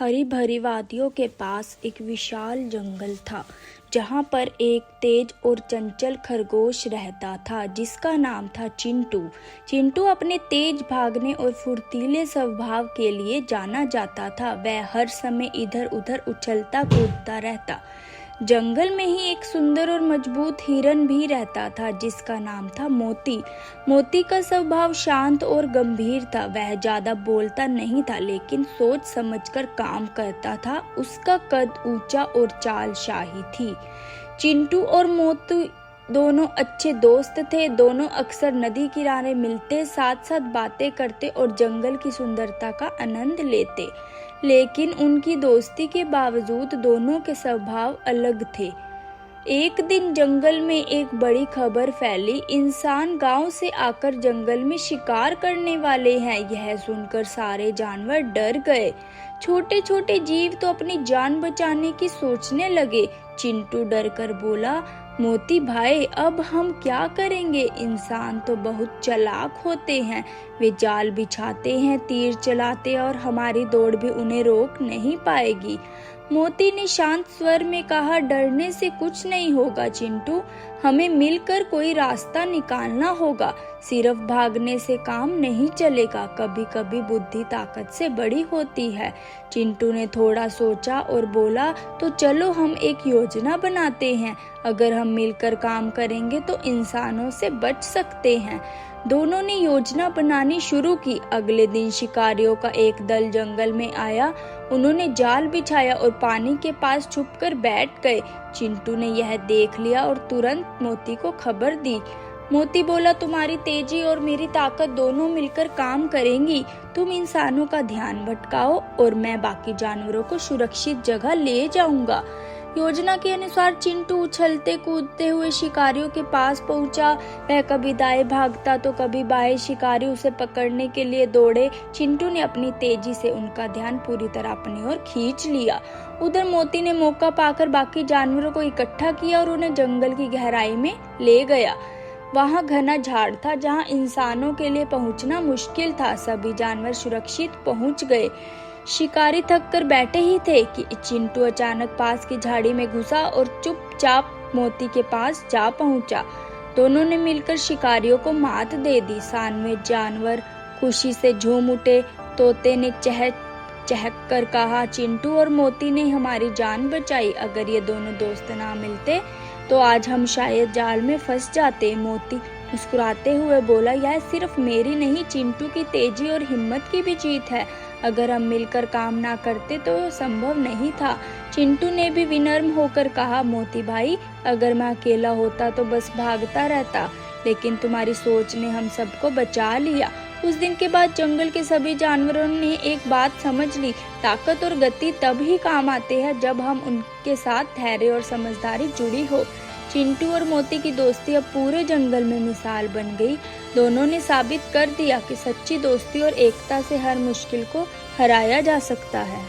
हरी भरी वादियों के पास एक विशाल जंगल था, जहाँ पर एक तेज और चंचल खरगोश रहता था जिसका नाम था चिंटू। चिंटू अपने तेज भागने और फुर्तीले स्वभाव के लिए जाना जाता था। वह हर समय इधर उधर उछलता कूदता रहता। जंगल में ही एक सुंदर और मजबूत हिरन भी रहता था जिसका नाम था मोती। मोती का स्वभाव शांत और गंभीर था। वह ज्यादा बोलता नहीं था, लेकिन सोच समझकर काम करता था। उसका कद ऊंचा और चाल शाही थी। चिंटू और मोती दोनों अच्छे दोस्त थे। दोनों अक्सर नदी किनारे मिलते, साथ साथ बातें करते और जंगल की सुंदरता का आनंद लेते। लेकिन उनकी दोस्ती के बावजूद दोनों के स्वभाव अलग थे। एक दिन जंगल में एक बड़ी खबर फैली। इंसान गांव से आकर जंगल में शिकार करने वाले हैं। यह सुनकर सारे जानवर डर गए। छोटे छोटे जीव तो अपनी जान बचाने की सोचने लगे। चिंटू डर कर बोला, मोती भाई, अब हम क्या करेंगे? इंसान तो बहुत चालाक होते हैं। वे जाल बिछाते हैं, तीर चलाते और हमारी दौड़ भी उन्हें रोक नहीं पाएगी। मोती ने शांत स्वर में कहा, डरने से कुछ नहीं होगा चिंटू, हमें मिलकर कोई रास्ता निकालना होगा। सिर्फ भागने से काम नहीं चलेगा। कभी कभी बुद्धि ताकत से बड़ी होती है। चिंटू ने थोड़ा सोचा और बोला, तो चलो हम एक योजना बनाते हैं। अगर हम मिलकर काम करेंगे तो इंसानों से बच सकते हैं। दोनों ने योजना बनानी शुरू की। अगले दिन शिकारियों का एक दल जंगल में आया। उन्होंने जाल बिछाया और पानी के पास छुपकर बैठ गए। चिंटू ने यह देख लिया और तुरंत मोती को खबर दी। मोती बोला, तुम्हारी तेजी और मेरी ताकत दोनों मिलकर काम करेंगी। तुम इंसानों का ध्यान भटकाओ और मैं बाकी जानवरों को सुरक्षित जगह ले जाऊंगा। योजना के अनुसार चिंटू उछलते कूदते हुए शिकारियों के पास पहुंचा। वह कभी दाएं भागता तो कभी बाएं। शिकारी उसे पकड़ने के लिए दौड़े। चिंटू ने अपनी तेजी से उनका ध्यान पूरी तरह अपनी ओर खींच लिया। उधर मोती ने मौका पाकर बाकी जानवरों को इकट्ठा किया और उन्हें जंगल की गहराई में ले गया। वहाँ घना झाड़ था, जहाँ इंसानों के लिए पहुँचना मुश्किल था। सभी जानवर सुरक्षित पहुँच गए। शिकारी थक कर बैठे ही थे कि चिंटू अचानक पास की झाड़ी में घुसा और चुपचाप मोती के पास जा पहुंचा। दोनों ने मिलकर शिकारियों को मात दे दी। सानवे जानवर खुशी से झूम उठे। तोते ने चहक चहक कर कहा, चिंटू और मोती ने हमारी जान बचाई। अगर ये दोनों दोस्त ना मिलते तो आज हम शायद जाल में फंस जाते। मोती मुस्कुराते हुए बोला, यह सिर्फ मेरी नहीं, चिंटू की तेजी और हिम्मत की भी जीत है। अगर हम मिलकर काम ना करते तो संभव नहीं था। चिंटू ने भी विनम्र होकर कहा, मोती भाई, अगर मैं अकेला होता तो बस भागता रहता, लेकिन तुम्हारी सोच ने हम सबको बचा लिया। उस दिन के बाद जंगल के सभी जानवरों ने एक बात समझ ली, ताकत और गति तब ही काम आते हैं जब हम उनके साथ धैर्य और समझदारी जुड़ी हो। चिंटू और मोती की दोस्ती अब पूरे जंगल में मिसाल बन गई। दोनों ने साबित कर दिया कि सच्ची दोस्ती और एकता से हर मुश्किल को हराया जा सकता है।